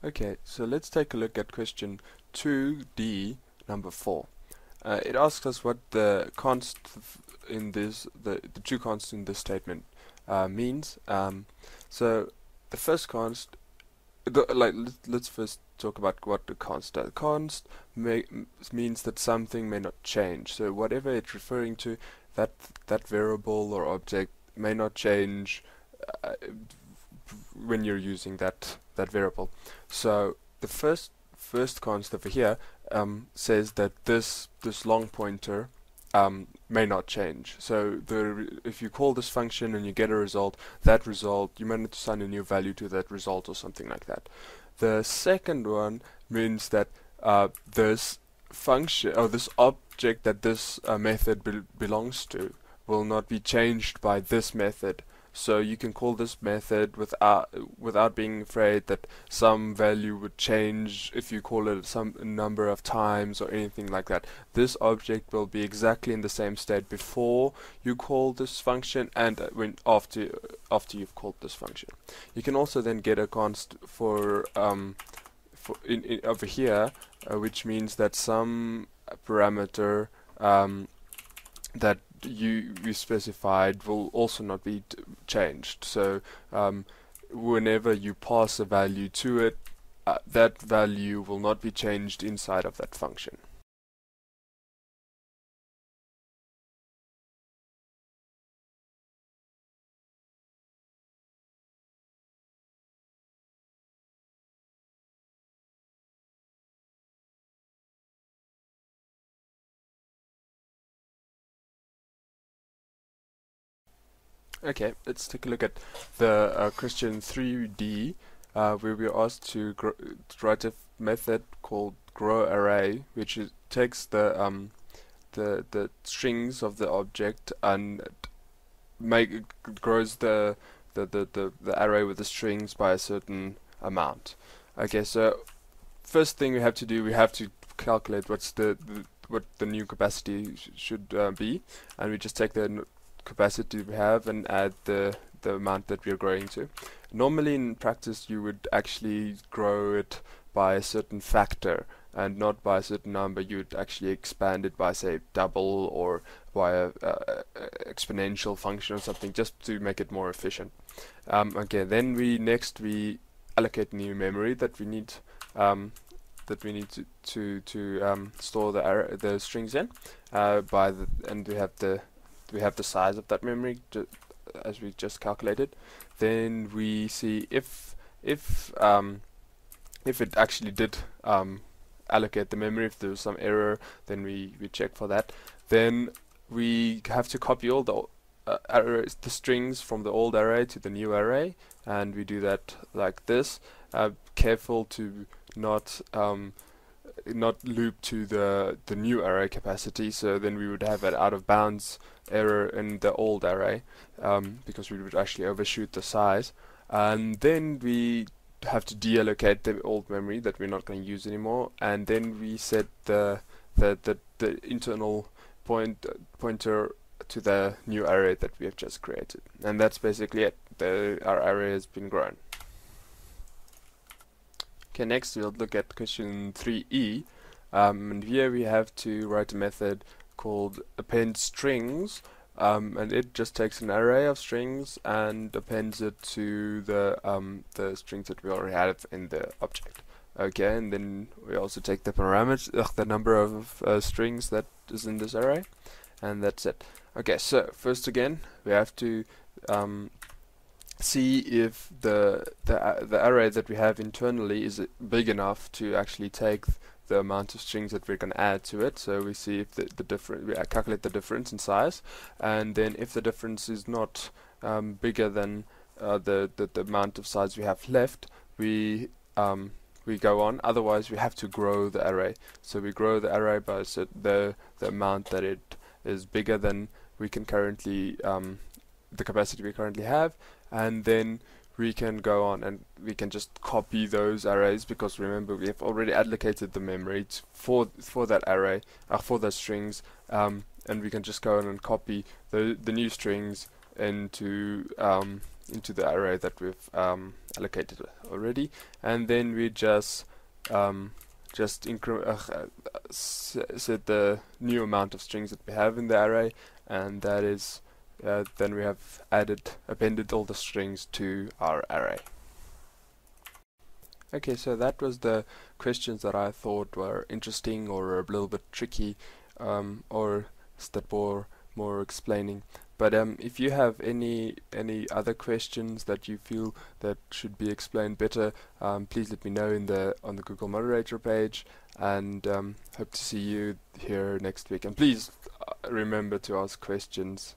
Okay, so let's take a look at question 2D number 4. It asks us what the const in this the two const in this statement means. So the first const, let's first talk about what the const does. Const means that something may not change. So whatever it's referring to, that variable or object may not change uh, when you're using that variable. So the first const over here says that this long pointer may not change. So if you call this function and you get a result, that result you might need to assign a new value to that result or something like that. The second one means that this function or this object that this method belongs to will not be changed by this method. So you can call this method without being afraid that some value would change if you call it some number of times or anything like that. This object will be exactly in the same state before you call this function and when after you've called this function. You can also then get a const for in over here, which means that some parameter that you specified will also not be changed. So whenever you pass a value to it, that value will not be changed inside of that function. Okay, let's take a look at the question 3D, where we're asked to write a method called grow array, which takes the strings of the object and grows the array with the strings by a certain amount. Okay, so first thing we have to do, we have to calculate what the new capacity should be, and we just take the capacity we have and add the amount that we are growing to. Normally in practice you would actually grow it by a certain factor and not by a certain number. You would actually expand it by, say, double or by a exponential function or something, just to make it more efficient. Okay, then we allocate new memory that we need to store the strings in and we have the size of that memory as we just calculated. Then we see if it actually did allocate the memory. If there was some error, then we check for that. Then we have to copy all the strings from the old array to the new array, and we do that like this. Careful to not loop to the new array capacity, so then we would have an out of bounds error in the old array, because we would actually overshoot the size. And then we have to deallocate the old memory that we're not going to use anymore, and then we set the internal pointer to the new array that we have just created. And that's basically it. Our array has been grown. Okay, next we'll look at question 3e, and here we have to write a method called append strings, and it just takes an array of strings and appends it to the strings that we already have in the object. Okay, and then we also take the parameter, the number of strings that is in this array, and that's it. Okay, so first again we have to see if the array that we have internally is big enough to actually take the amount of strings that we're going to add to it. So we see if we calculate the difference in size, and then if the difference is not bigger than the amount of size we have left, we go on. Otherwise we have to grow the array. So we grow the array by the amount that it is bigger than we can currently the capacity we currently have, and then we can go on and we can just copy those arrays, because remember we have already allocated the memory for that array, for those strings, and we can just go on and copy the new strings into into the array that we've allocated already, and then we just set the new amount of strings that we have in the array, and that is then we have appended all the strings to our array. Okay, so that was the questions that I thought were interesting or a little bit tricky, or that were more explaining. But if you have any other questions that you feel that should be explained better, please let me know on the Google Moderator page, and hope to see you here next week. And please remember to ask questions.